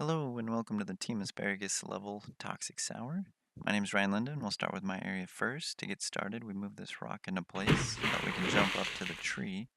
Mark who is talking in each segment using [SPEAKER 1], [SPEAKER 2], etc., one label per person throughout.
[SPEAKER 1] Hello and welcome to the Team Asparagus level Toxic Sour. My name is Ryan Linden. We'll start with my area first. To get started, we move this rock into place so that we can jump up to the tree.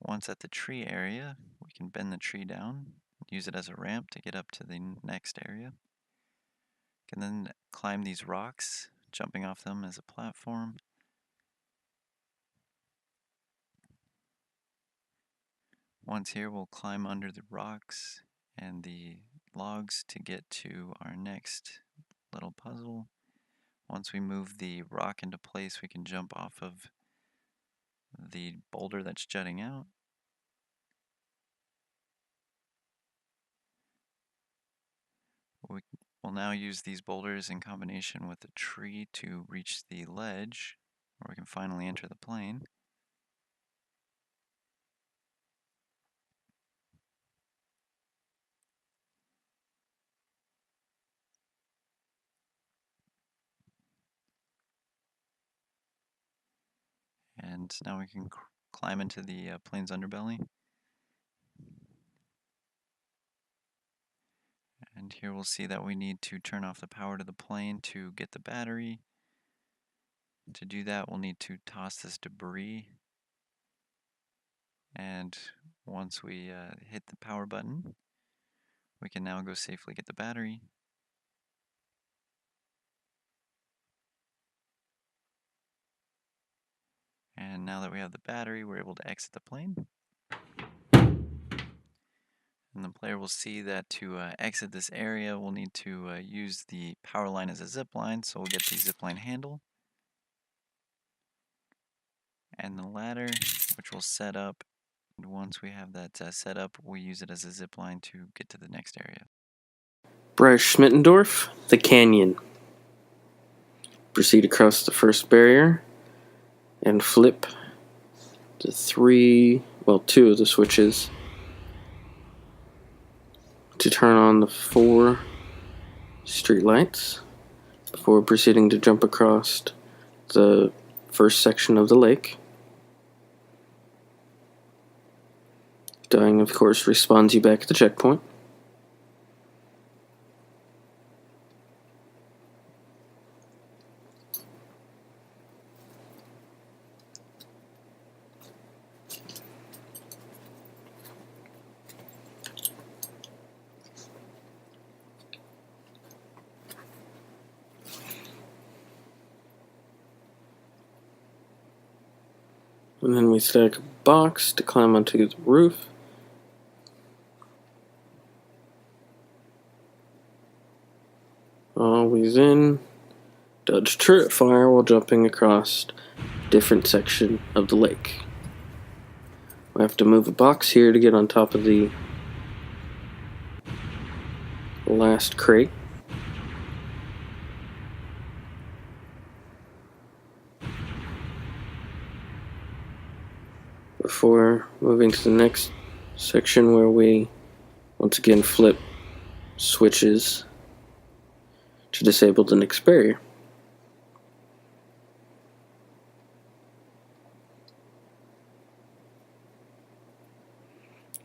[SPEAKER 1] Once at the tree area, we can bend the tree down, use it as a ramp to get up to the next area. We can then climb these rocks, jumping off them as a platform. Once here, we'll climb under the rocks and the logs to get to our next little puzzle. Once we move the rock into place, we can jump off of the boulder that's jutting out. We'll now use these boulders in combination with the tree to reach the ledge, where we can finally enter the plane. And now we can climb into the plane's underbelly. And here we'll see that we need to turn off the power to the plane to get the battery. To do that, we'll need to toss this debris. And once we hit the power button, we can now go safely get the battery. And now that we have the battery, we're able to exit the plane. And the player will see that to exit this area, we'll need to use the power line as a zip line. So we'll get the zip line handle and the ladder, which we'll set up. And once we have that set up, we'll use it as a zip line to get to the next area.
[SPEAKER 2] Schmittendorf, the canyon. Proceed across the first barrier and flip the two of the switches to turn on the 4 street lights before proceeding to jump across the first section of the lake. Dying, of course, respawns you back at the checkpoint. And then we stack a box to climb onto the roof. Always in. Dodge turret fire while jumping across a different section of the lake. We have to move a box here to get on top of the last crate. Before moving to the next section where we once again flip switches to disable the next barrier.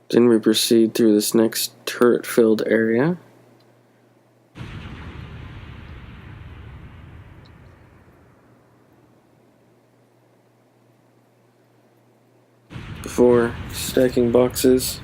[SPEAKER 2] Then we proceed through this next turret-filled area. Before stacking boxes.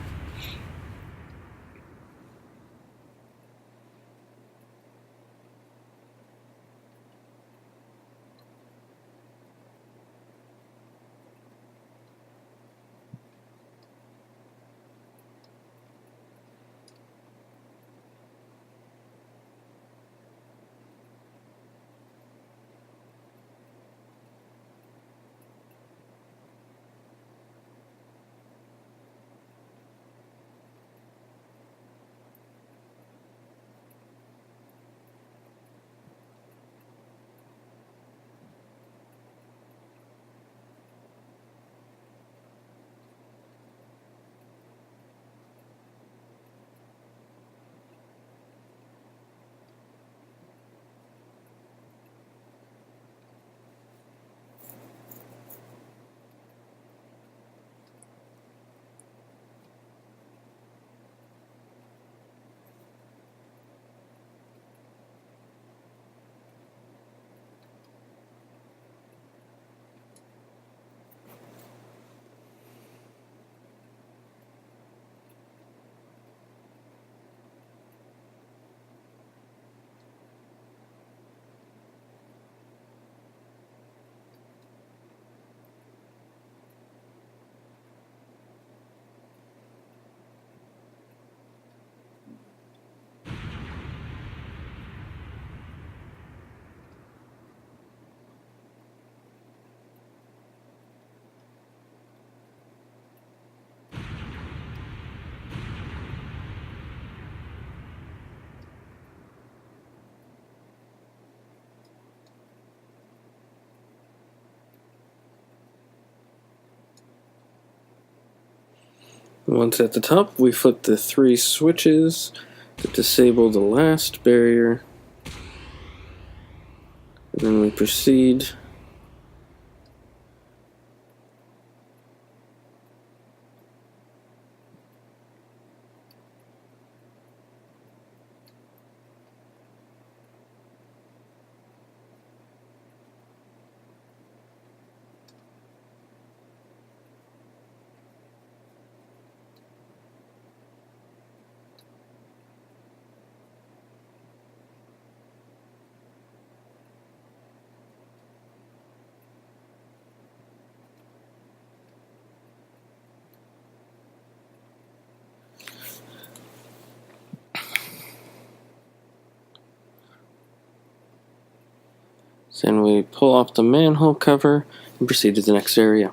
[SPEAKER 2] Once at the top, we flip the 3 switches to disable the last barrier. And then we proceed Then we pull off the manhole cover and proceed to the next area.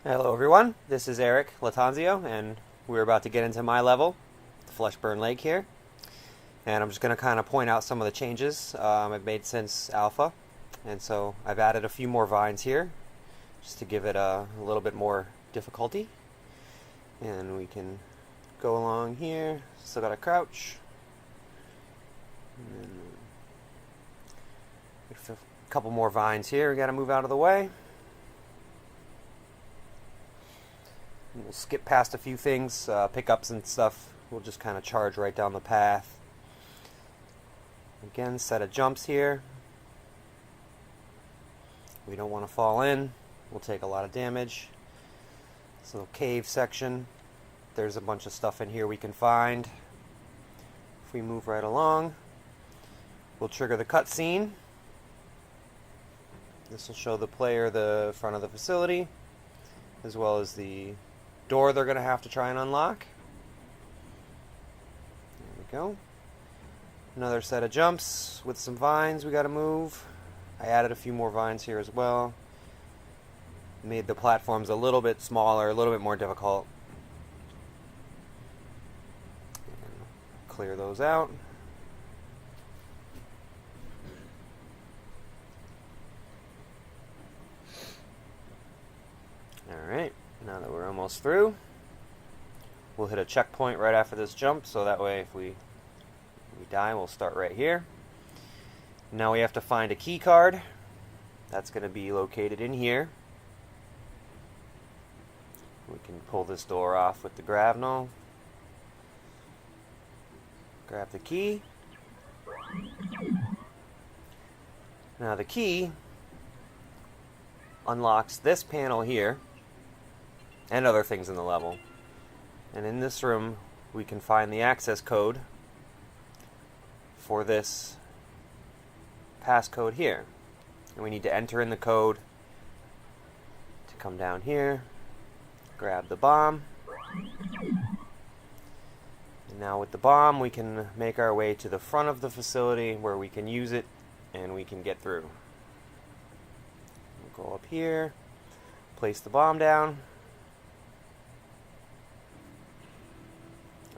[SPEAKER 3] Hello everyone, this is Eric Latanzio, and we're about to get into my level, the Fleshburn Lake here. And I'm just going to kind of point out some of the changes I've made since Alpha. And so I've added a few more vines here, just to give it a little bit more difficulty. And we can go along here, still got to crouch. And a couple more vines here, we got to move out of the way. We'll skip past a few things, pickups and stuff. We'll just kind of charge right down the path. Again, set of jumps here. We don't want to fall in. We'll take a lot of damage. This little cave section. There's a bunch of stuff in here we can find. If we move right along, we'll trigger the cutscene. This will show the player the front of the facility, as well as the door they're going to have to try and unlock. There we go. Another set of jumps with some vines we got to move. I added a few more vines here as well. Made the platforms a little bit smaller, a little bit more difficult. And clear those out. Alright, now that we're almost through, we'll hit a checkpoint right after this jump, so that way if we die, we'll start right here. Now we have to find a key card. That's going to be located in here. We can pull this door off with the grabnel. Grab the key. Now the key unlocks this panel here and other things in the level. And in this room we can find the access code for this passcode here. And we need to enter in the code to come down here, grab the bomb. And now with the bomb we can make our way to the front of the facility where we can use it and we can get through. We'll go up here, place the bomb down.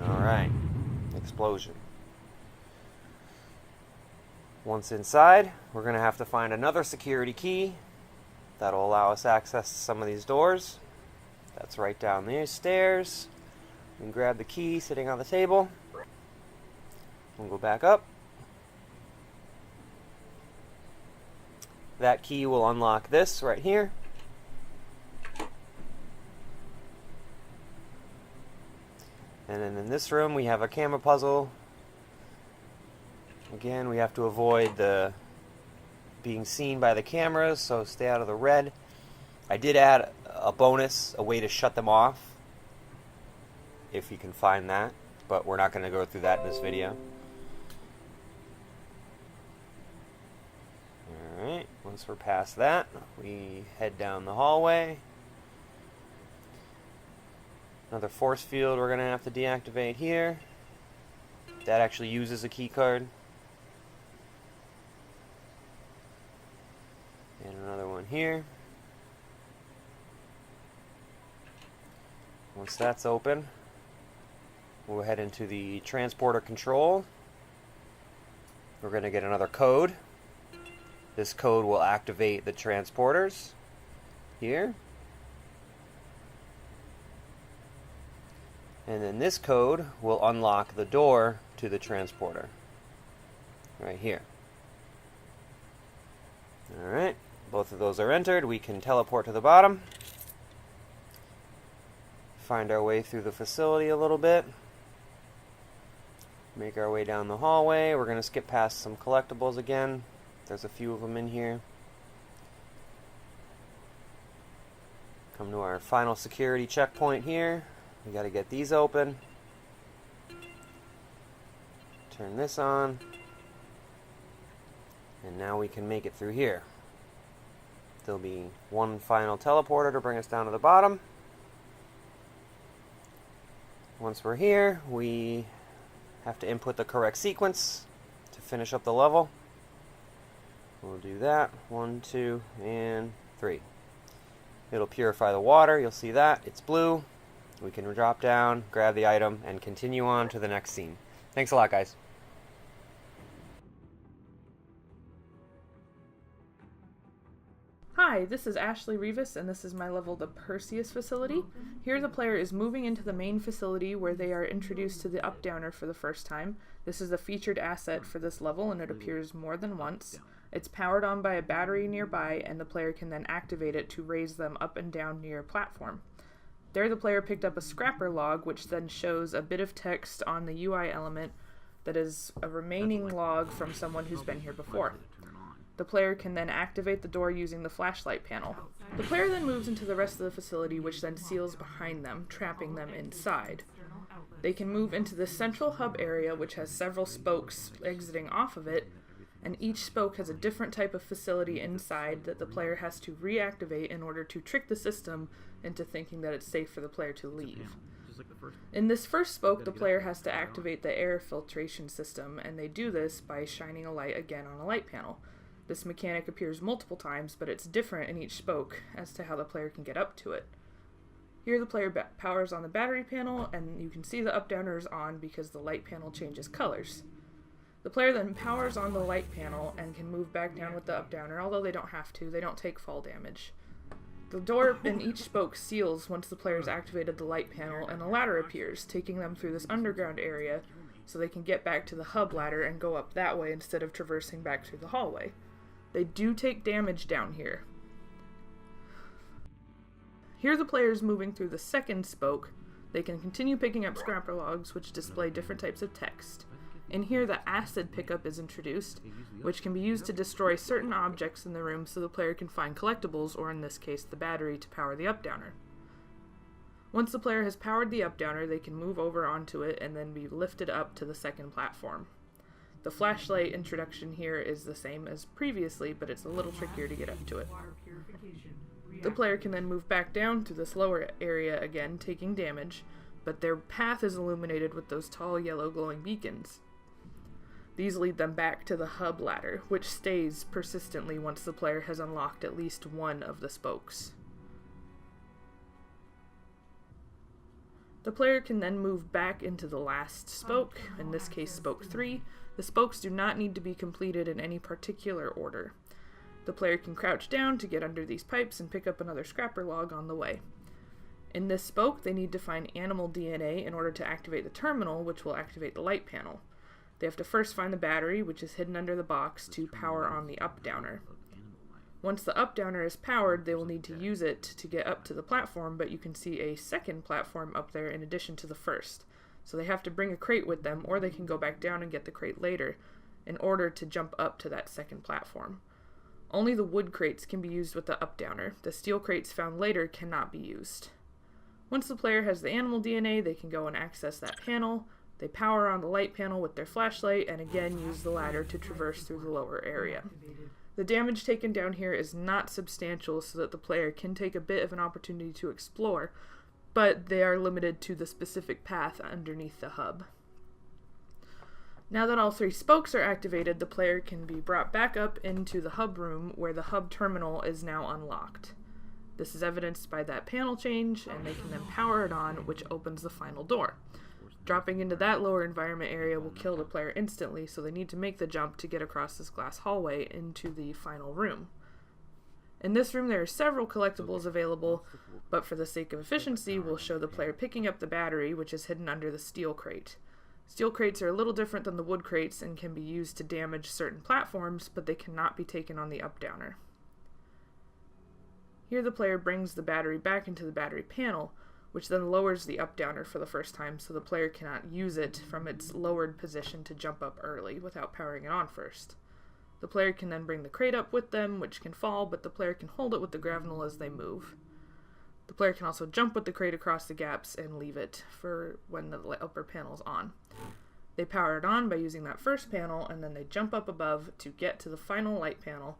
[SPEAKER 3] Alright, explosion. Once inside, we're going to have to find another security key that'll allow us access to some of these doors. That's right down these stairs. We can grab the key sitting on the table. We'll go back up. That key will unlock this right here. And then in this room we have a camera puzzle. Again, we have to avoid the being seen by the cameras, so stay out of the red. I did add a bonus, a way to shut them off, if you can find that, but we're not going to go through that in this video. Alright, once we're past that, we head down the hallway. Another force field we're going to have to deactivate here. That actually uses a key card. And another one here. Once that's open, we'll head into the transporter control. we're going to get another code. This code will activate the transporters here. And then this code will unlock the door to the transporter right here. Alright, both of those are entered. We can teleport to the bottom. Find our way through the facility a little bit. Make our way down the hallway. We're going to skip past some collectibles again. There's a few of them in here. Come to our final security checkpoint here. We got to get these open. Turn this on. And now we can make it through here. There'll be one final teleporter to bring us down to the bottom. Once we're here, we have to input the correct sequence to finish up the level. We'll do that. 1, 2, and 3. It'll purify the water. You'll see that. It's blue. We can drop down, grab the item, and continue on to the next scene. Thanks a lot, guys.
[SPEAKER 4] Hi, this is Ashley Rivas, and this is my level, the Perseus facility. Here the player is moving into the main facility where they are introduced to the up-downer for the first time. This is the featured asset for this level, and it appears more than once. It's powered on by a battery nearby, and the player can then activate it to raise them up and down near a platform. There the player picked up a scrapper log, which then shows a bit of text on the UI element that is a remaining log from someone who's been here before. The player can then activate the door using the flashlight panel. The player then moves into the rest of the facility, which then seals behind them, trapping them inside. They can move into the central hub area, which has several spokes exiting off of it, and each spoke has a different type of facility inside that the player has to reactivate in order to trick the system into thinking that it's safe for the player to leave. In this first spoke, the player has to activate the air filtration system, and they do this by shining a light again on a light panel. This mechanic appears multiple times, but it's different in each spoke as to how the player can get up to it. Here the player powers on the battery panel, and you can see the up-downer is on because the light panel changes colors. The player then powers on the light panel and can move back down with the up-downer, although they don't have to, they don't take fall damage. The door in each spoke seals once the player has activated the light panel, and a ladder appears, taking them through this underground area so they can get back to the hub ladder and go up that way instead of traversing back through the hallway. They do take damage down here. Here the player is moving through the second spoke. They can continue picking up scrapper logs, which display different types of text. In here the acid pickup is introduced, which can be used to destroy certain objects in the room so the player can find collectibles, or in this case the battery, to power the up-downer. Once the player has powered the up-downer, they can move over onto it and then be lifted up to the second platform. The flashlight introduction here is the same as previously, but it's a little trickier to get up to it. The player can then move back down to this lower area again, taking damage, but their path is illuminated with those tall yellow glowing beacons. These lead them back to the hub ladder, which stays persistently once the player has unlocked at least one of the spokes. The player can then move back into the last spoke, in this case spoke 3. The spokes do not need to be completed in any particular order. The player can crouch down to get under these pipes and pick up another scrapper log on the way. In this spoke, they need to find animal DNA in order to activate the terminal, which will activate the light panel. They have to first find the battery, which is hidden under the box, to power on the up-downer. Once the up-downer is powered, they will need to use it to get up to the platform, but you can see a second platform up there in addition to the first. So they have to bring a crate with them, or they can go back down and get the crate later, in order to jump up to that second platform. Only the wood crates can be used with the up-downer. The steel crates found later cannot be used. Once the player has the animal DNA, they can go and access that panel. They power on the light panel with their flashlight, and again use the ladder to traverse through the lower area. The damage taken down here is not substantial, so that the player can take a bit of an opportunity to explore, but they are limited to the specific path underneath the hub. Now that all 3 spokes are activated, the player can be brought back up into the hub room where the hub terminal is now unlocked. This is evidenced by that panel change, and they can then power it on, which opens the final door. Dropping into that lower environment area will kill the player instantly, so they need to make the jump to get across this glass hallway into the final room. In this room there are several collectibles available, but for the sake of efficiency, we'll show the player picking up the battery, which is hidden under the steel crate. Steel crates are a little different than the wood crates and can be used to damage certain platforms, but they cannot be taken on the up-downer. Here the player brings the battery back into the battery panel, which then lowers the up-downer for the first time, so the player cannot use it from its lowered position to jump up early without powering it on first. The player can then bring the crate up with them, which can fall, but the player can hold it with the grapnel as they move. The player can also jump with the crate across the gaps and leave it for when the upper panel is on. They power it on by using that first panel, and then they jump up above to get to the final light panel.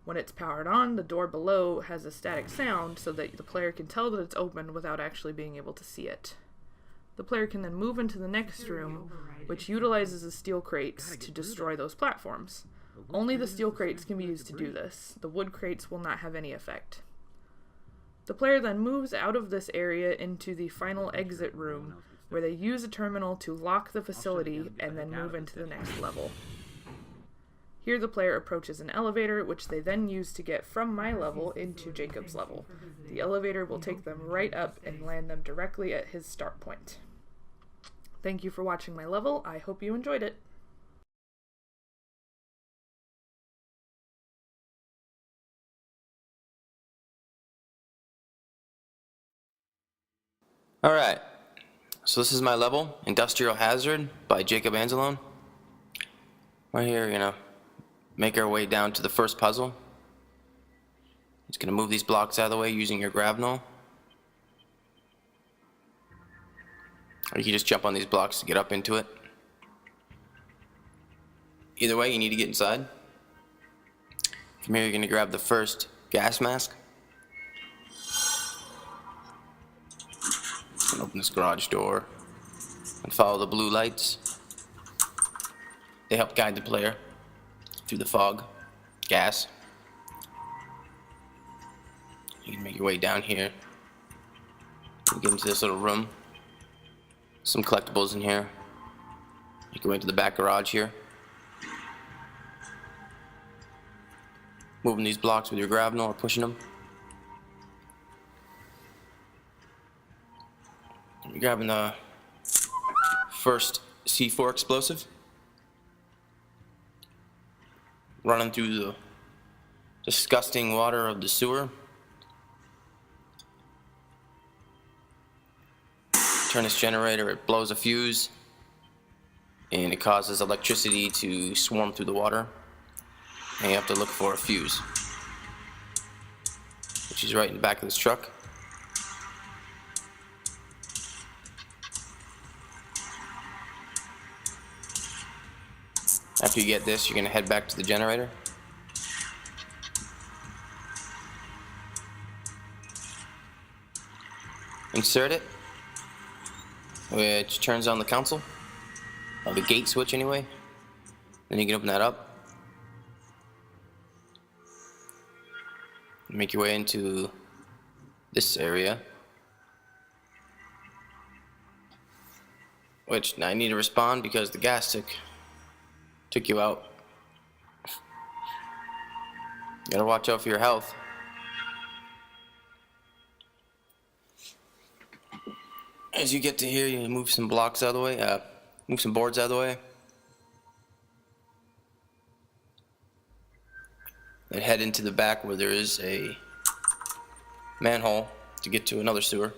[SPEAKER 4] When it's powered on, the door below has a static sound so that the player can tell that it's open without actually being able to see it. The player can then move into the next room, which utilizes the steel crates to destroy those platforms. Only the steel crates can be used to do this. The wood crates will not have any effect. The player then moves out of this area into the final exit room, where they use a terminal to lock the facility and then move into the next level. Here the player approaches an elevator, which they then use to get from my level into Jacob's level. The elevator will take them right up and land them directly at his start point. Thank you for watching my level. I hope you enjoyed it.
[SPEAKER 5] Alright, so this is my level, Industrial Hazard by Jacob Anzalone. Right here, make our way down to the first puzzle. Just gonna move these blocks out of the way using your grapnel. Or you can just jump on these blocks to get up into it. Either way, you need to get inside. From here, you're gonna grab the first gas mask. And open this garage door and follow the blue lights. They help guide the player through the fog, gas. You can make your way down here. You get into this little room. Some collectibles in here. You go into the back garage here. Moving these blocks with your grapnel or pushing them. You're grabbing the first C4 explosive. Running through the disgusting water of the sewer. Turn this generator, it blows a fuse, and it causes electricity to swarm through the water. And you have to look for a fuse, which is right in the back of this truck. After you get this, you're going to head back to the generator. Insert it, which turns on the console, or the gate switch anyway. Then you can open that up. Make your way into this area. Which, now I need to respond because the gas took you out. You gotta watch out for your health. As you get to here, you move some blocks out of the way, move some boards out of the way. Then head into the back where there is a manhole to get to another sewer,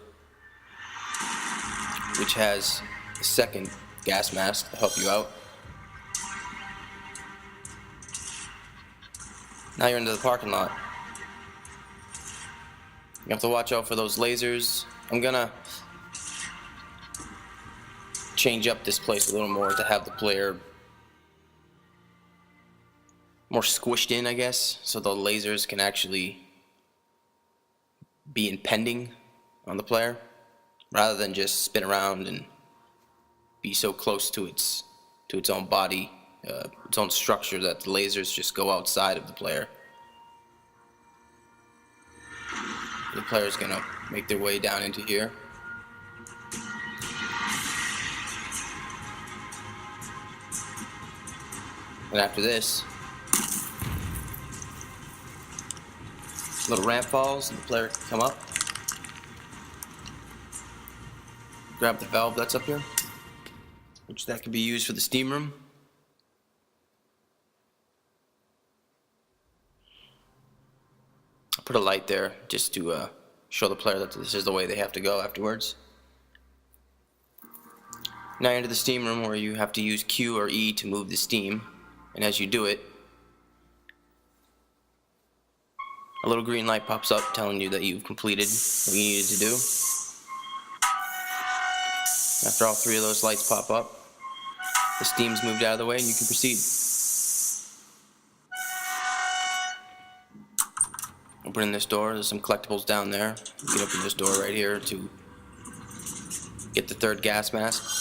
[SPEAKER 5] which has a second gas mask to help you out. Now you're into the parking lot. You have to watch out for those lasers. I'm gonna change up this place a little more to have the player more squished in, I guess, so the lasers can actually be impending on the player rather than just spin around and be so close to its own body, its own structure, that the lasers just go outside of the player. The player's gonna make their way down into here. And after this, little ramp falls and the player can come up, grab the valve that's up here, which that can be used for the steam room. I'll put a light there just to show the player that this is the way they have to go afterwards. Now you're into the steam room where you have to use Q or E to move the steam, and as you do it, a little green light pops up telling you that you've completed what you needed to do. After all three of those lights pop up, the steam's moved out of the way and you can proceed. Opening this door, there's some collectibles down there. You can open this door right here to get the third gas mask.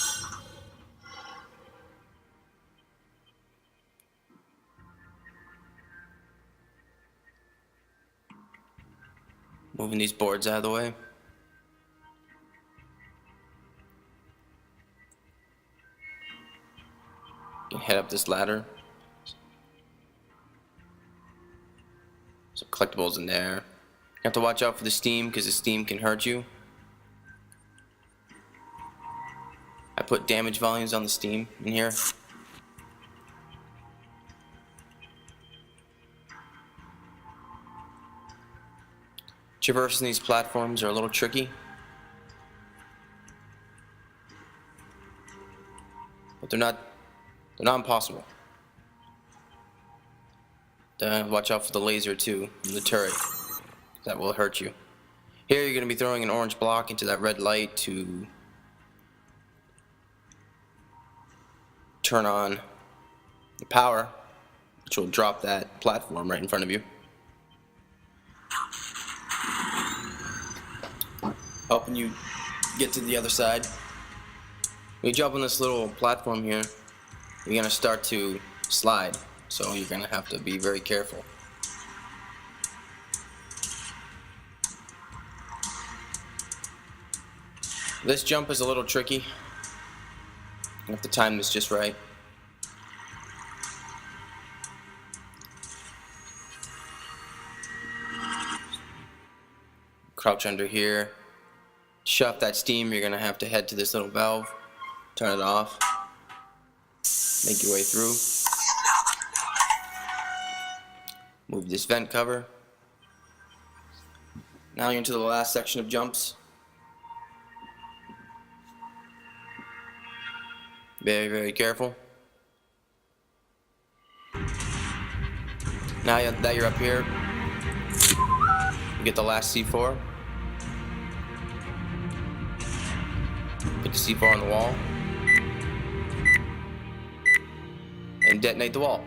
[SPEAKER 5] Moving these boards out of the way. You can head up this ladder. Some collectibles in there. You have to watch out for the steam because the steam can hurt you. I put damage volumes on the steam in here. Traversing these platforms are a little tricky, but they're not impossible. Watch out for the laser too, from the turret. That will hurt you. Here you're going to be throwing an orange block into that red light to turn on the power, which will drop that platform right in front of you. Helping you get to the other side. When you jump on this little platform here, you're going to start to slide, so you're going to have to be very careful. This jump is a little tricky. You have to time this just right. Crouch under here. Shut off that steam, you're going to have to head to this little valve, turn it off, make your way through. Move this vent cover. Now you're into the last section of jumps. Very, very careful. Now that you're up here, you get the last C4. Put the C4 on the wall. And detonate the wall,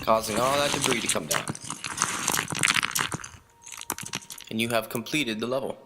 [SPEAKER 5] causing all that debris to come down. And you have completed the level.